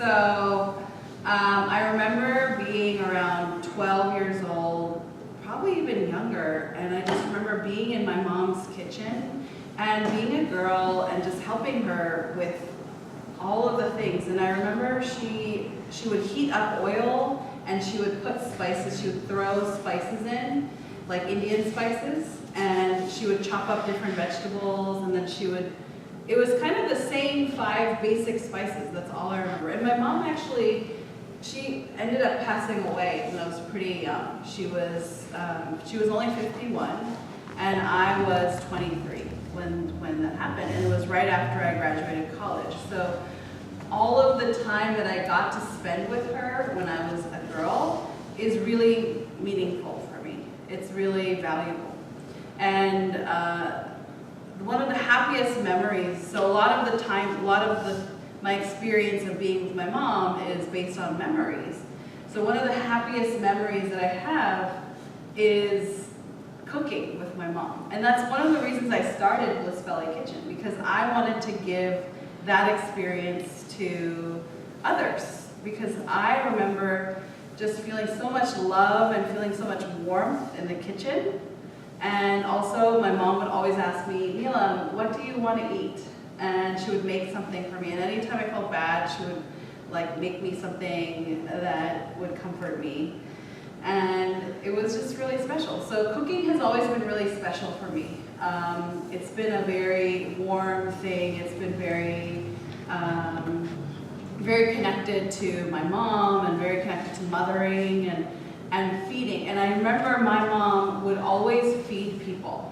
So I remember being around 12 years old, probably even younger, and I just remember being in my mom's kitchen and being a girl and just helping her with all of the things. And I remember she would heat up oil and she would put spices, she would throw spices in, like Indian spices, and she would chop up different vegetables, and then it was kind of the same 5 basic spices, that's all I remember. And my mom actually, she ended up passing away when I was pretty young. She was only 51, and I was 23 when that happened, and it was right after I graduated college. So all of the time that I got to spend with her when I was a girl is really meaningful for me. It's really valuable. And one of the happiest memories, so a lot of the time, my experience of being with my mom is based on memories. So one of the happiest memories that I have is cooking with my mom. And that's one of the reasons I started Bliss Belly Kitchen, because I wanted to give that experience to others. Because I remember just feeling so much love and feeling so much warmth in the kitchen. And also my mom would always ask me, Mila, what do you want to eat? And she would make something for me. And anytime I felt bad, she would make me something that would comfort me. And it was just really special. So cooking has always been really special for me. It's been a very warm thing. It's been very, very connected to my mom and very connected to mothering and feeding. And I remember my mom would always feed people.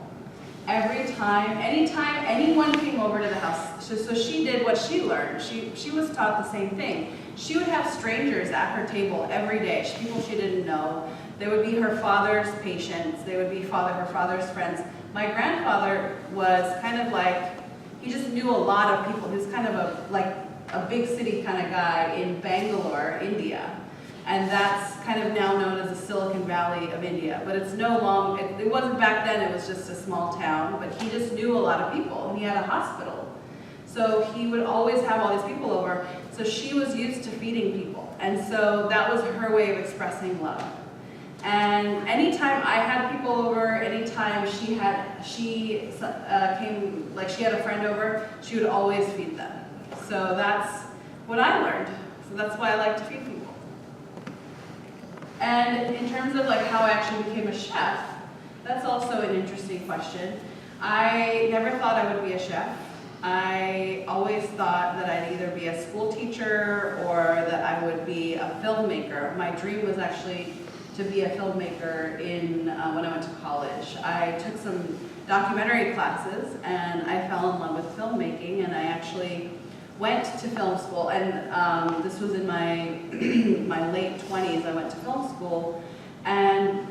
Every time, anytime anyone came over to the house, so she did what she learned. She was taught the same thing. She would have strangers at her table every day, people she didn't know. They would be her father's patients. They would be her father's friends. My grandfather was kind of he just knew a lot of people. He was kind of a big city kind of guy in Bangalore, India. And that's kind of now known as the Silicon Valley of India. But it's no longer, it wasn't back then, it was just a small town, but he just knew a lot of people, and he had a hospital. So he would always have all these people over, so she was used to feeding people. And so that was her way of expressing love. And anytime I had people over, anytime she had a friend over, she would always feed them. So that's what I learned. So that's why I like to feed people. And in terms of how I actually became a chef, that's also an interesting question. I never thought I would be a chef. I always thought that I'd either be a school teacher or that I would be a filmmaker. My dream was actually to be a filmmaker when I went to college. I took some documentary classes and I fell in love with filmmaking, and I actually went to film school, and this was in my my late 20s. I went to film school, and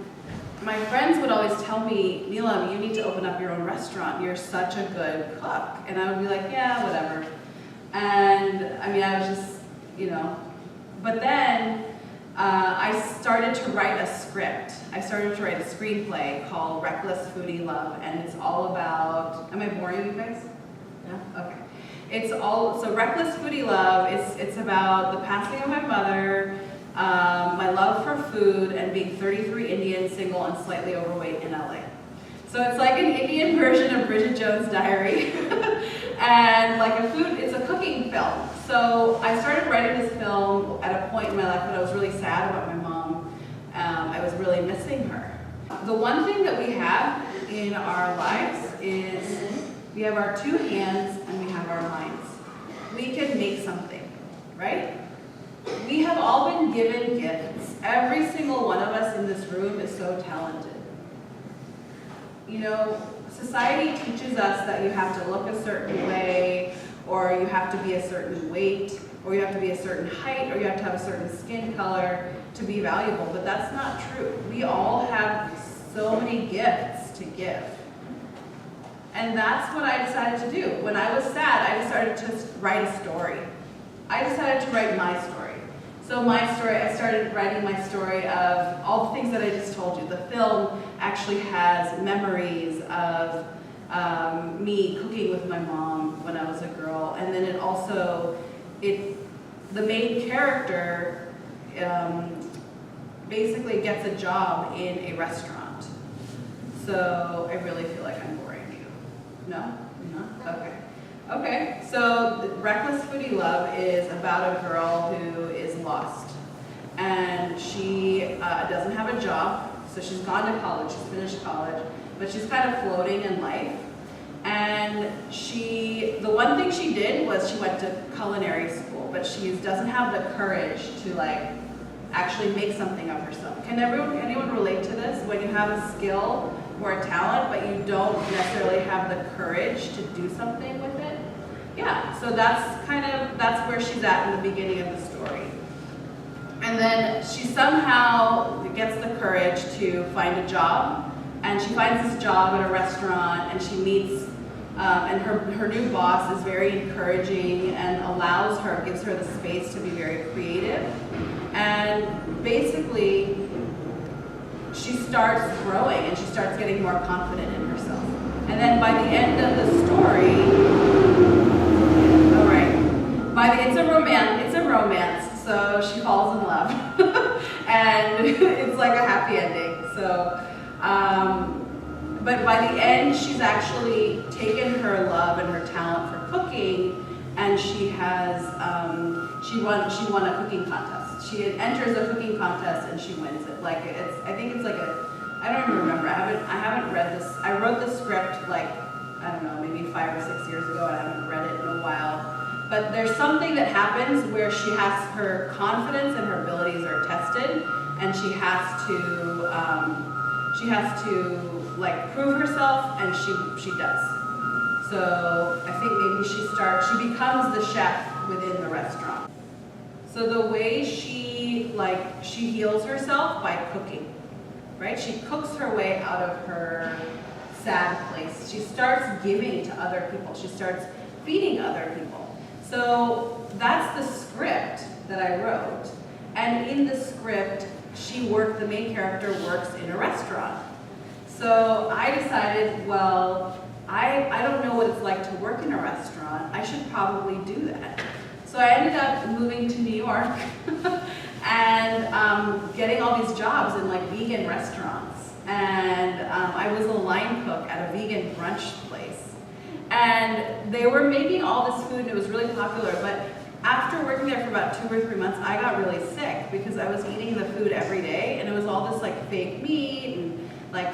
my friends would always tell me, Mila, you need to open up your own restaurant. You're such a good cook. And I would be like, yeah, whatever. And I was just, But then I started to write a script. I started to write a screenplay called Reckless Foodie Love, and it's all about, am I boring you guys? Yeah? Okay. So Reckless Foodie Love, it's about the passing of my mother, my love for food, and being 33, Indian, single, and slightly overweight in LA. So it's like an Indian version of Bridget Jones' Diary, and it's a cooking film. So I started writing this film at a point in my life when I was really sad about my mom. I was really missing her. The one thing that we have in our lives is we have our 2 hands and we have our minds. We can make something, right? We have all been given gifts. Every single one of us in this room is so talented. Society teaches us that you have to look a certain way, or you have to be a certain weight, or you have to be a certain height, or you have to have a certain skin color to be valuable, but that's not true. We all have so many gifts to give. And that's what I decided to do. When I was sad, I decided to write a story. I decided to write my story. So my story, I started writing my story of all the things that I just told you. The film actually has memories of me cooking with my mom when I was a girl, and then it the main character basically gets a job in a restaurant. So I really feel like I'm boring you. No? No? Okay. Okay, so Reckless Foodie Love is about a girl who is lost. And she doesn't have a job, so she's gone to college, she's finished college, but she's kind of floating in life. And the one thing she did was she went to culinary school, but she doesn't have the courage to like actually make something of herself. Can anyone relate to this? When you have a skill or a talent, but you don't necessarily have the courage to do something with it? Yeah, so that's where she's at in the beginning of the story. And then she somehow gets the courage to find a job, and she finds this job at a restaurant, and she meets, and her new boss is very encouraging and gives her the space to be very creative. And basically, she starts growing and she starts getting more confident in herself. And then by the end of the story, it's a romance, so she falls in love. And it's like a happy ending. So, but by the end, she's actually taken her love and her talent for cooking, and she has, she won a cooking contest. She enters a cooking contest and she wins it. Like I think it's like I don't even remember. I haven't read this. I wrote the script like, I don't know, maybe 5 or 6 years ago, and I haven't read it in a while. But there's something that happens where her confidence and her abilities are tested, and she has to like prove herself, and she does. So I think maybe she becomes the chef within the restaurant. So the way she heals herself by cooking, right? She cooks her way out of her sad place. She starts giving to other people. She starts feeding other people. So that's the script that I wrote. And in the script, the main character works in a restaurant. So I decided, well, I don't know what it's like to work in a restaurant. I should probably do that. So I ended up moving to New York and getting all these jobs in like vegan restaurants. And I was a line cook at a vegan brunch place. And they were making all this food and it was really popular, but after working there for about 2 or 3 months, I got really sick because I was eating the food every day, and it was all this like fake meat and like,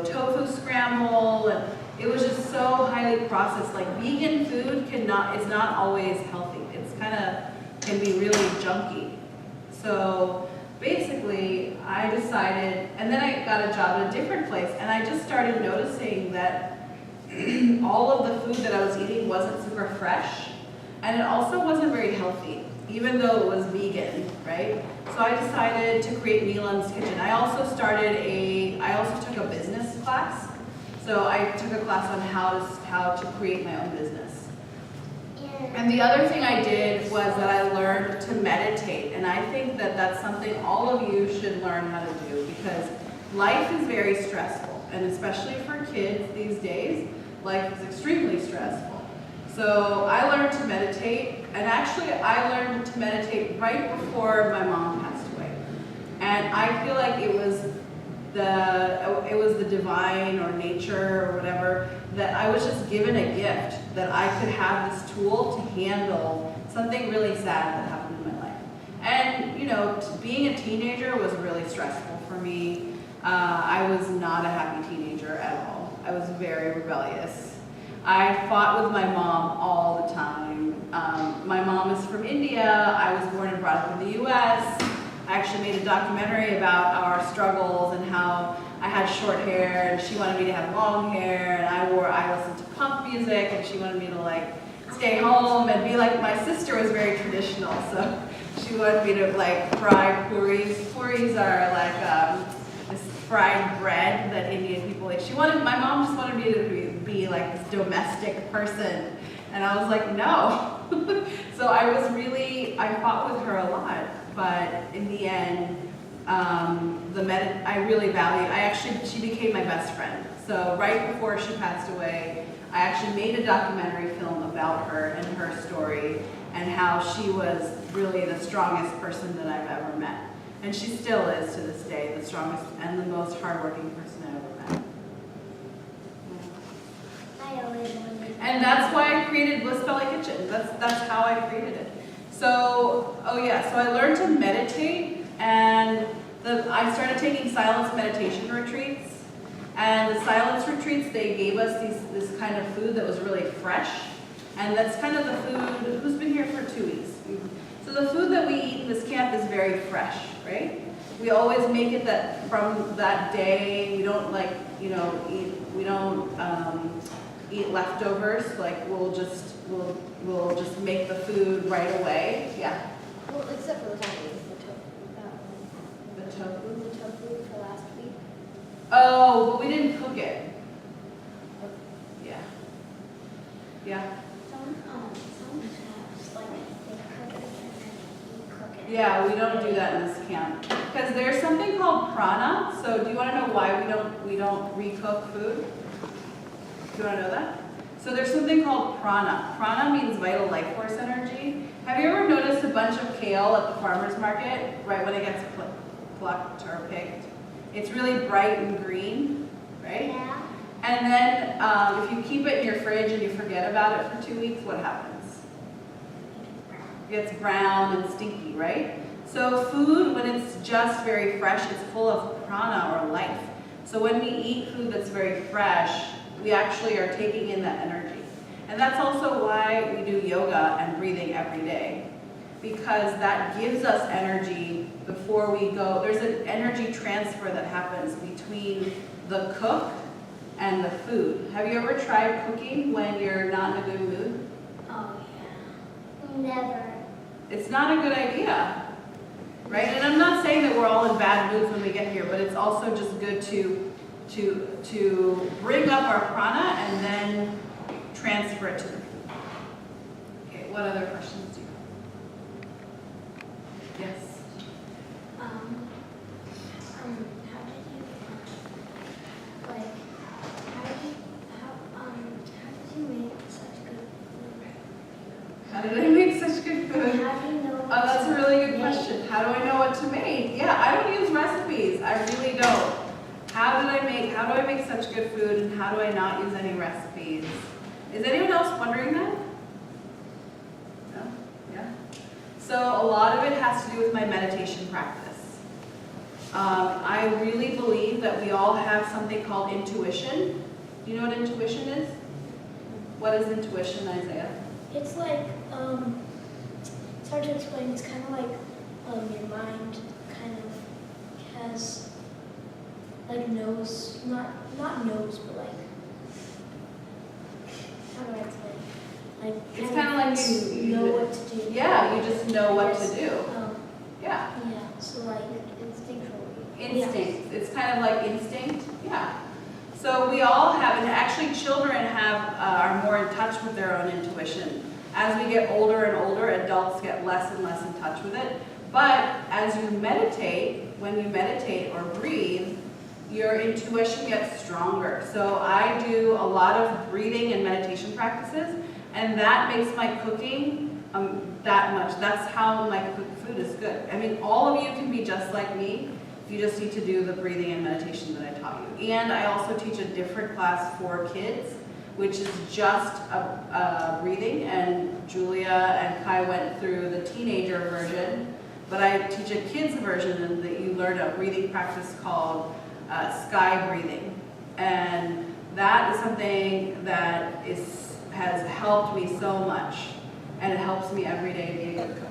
tofu scramble, and it was just so highly processed. Like vegan food is not always healthy. It's can be really junky. So basically I decided, and then I got a job at a different place, and I just started noticing that all of the food that I was eating wasn't super fresh, and it also wasn't very healthy, even though it was vegan, right? So I decided to create Milan's Kitchen. I also took a business class. So I took a class on how to create my own business. And the other thing I did was that I learned to meditate, and I think that that's something all of you should learn how to do, because life is very stressful, and especially for kids these days, life is extremely stressful. So I learned to meditate, and actually I learned to meditate right before my mom passed away. And I feel like it was the divine or nature or whatever, that I was just given a gift that I could have this tool to handle something really sad that happened in my life. And being a teenager was really stressful for me. I was not a happy teenager at all. I was very rebellious. I fought with my mom all the time. My mom is from India. I was born and brought up in the US. I actually made a documentary about our struggles and how I had short hair and she wanted me to have long hair, and I listened to punk music and she wanted me to stay home and be like, my sister was very traditional, so she wanted me to fry puris. Puris are this fried bread that Indian people eat. My mom just wanted me to be like this domestic person, and I was like, no. So I fought with her a lot, but in the end, she became my best friend. So right before she passed away, I actually made a documentary film about her and her story, and how she was really the strongest person that I've ever met. And she still is to this day the strongest and the most hardworking person I've ever met. I always wanted. And that's why I created Bliss Belly Kitchen. That's how I created it. So, so I learned to meditate, and I started taking silence meditation retreats. And the silence retreats, they gave us this kind of food that was really fresh. And that's kind of the food, who's been here for 2 weeks? So the food that we eat in this camp is very fresh, right? We always make it that from that day. We don't eat leftovers. Like we'll just make the food right away. Yeah. Well, except for the tofu. The tofu? The tofu for last week. Oh, but we didn't cook it. Yeah. Yeah. Some camps, like, they cook it and then we cook it. Yeah, we don't do that in this camp. Because there's something called prana. So do you want to know why we don't recook food? Do you want to know that? So there's something called prana. Prana means vital life force energy. Have you ever noticed a bunch of kale at the farmer's market right when it gets plucked or picked? It's really bright and green, right? Yeah. And then if you keep it in your fridge and you forget about it for 2 weeks, what happens? It gets brown and stinky, right? So food, when it's just very fresh, it's full of prana or life. So when we eat food that's very fresh, we actually are taking in that energy. And that's also why we do yoga and breathing every day, because that gives us energy before we go. There's an energy transfer that happens between the cook and the food. Have you ever tried cooking when you're not in a good mood? Oh, yeah. Never. It's not a good idea, right? And I'm not saying that we're all in bad moods when we get here, but it's also just good to bring up our prana and then transfer it to the food. Okay, what other questions do you have? Yes? How did you make such good food? How did I make such good food? How do you know? Oh, that's a really good question. How do I know what to make? Yeah, I don't use recipes. I really don't. How do I make such good food, and how do I not use any recipes? Is anyone else wondering that? No? Yeah? So a lot of it has to do with my meditation practice. I really believe that we all have something called intuition. Do you know what intuition is? What is intuition, Isaiah? It's like, it's hard to explain. It's kind of like your mind kind of has, like, knows, not knows, but like, how do I explain? Like, It's kind of like you know what to do. Yeah, you just know what to do. Yeah, Yeah. so like instinctually. Instinct. It's kind of like instinct. Yeah. So we all have, and actually children are more in touch with their own intuition. As we get older and older, adults get less and less in touch with it. But as you meditate, when you meditate or breathe, your intuition gets stronger. So I do a lot of breathing and meditation practices, and that makes my cooking that much. That's how my food is good. I mean, all of you can be just like me. You just need to do the breathing and meditation that I taught you. And I also teach a different class for kids, which is just breathing. And Julia and Kai went through the teenager version, but I teach a kids version, and that you learn a breathing practice called sky breathing. And that is something that has helped me so much, and it helps me every day be a good cook.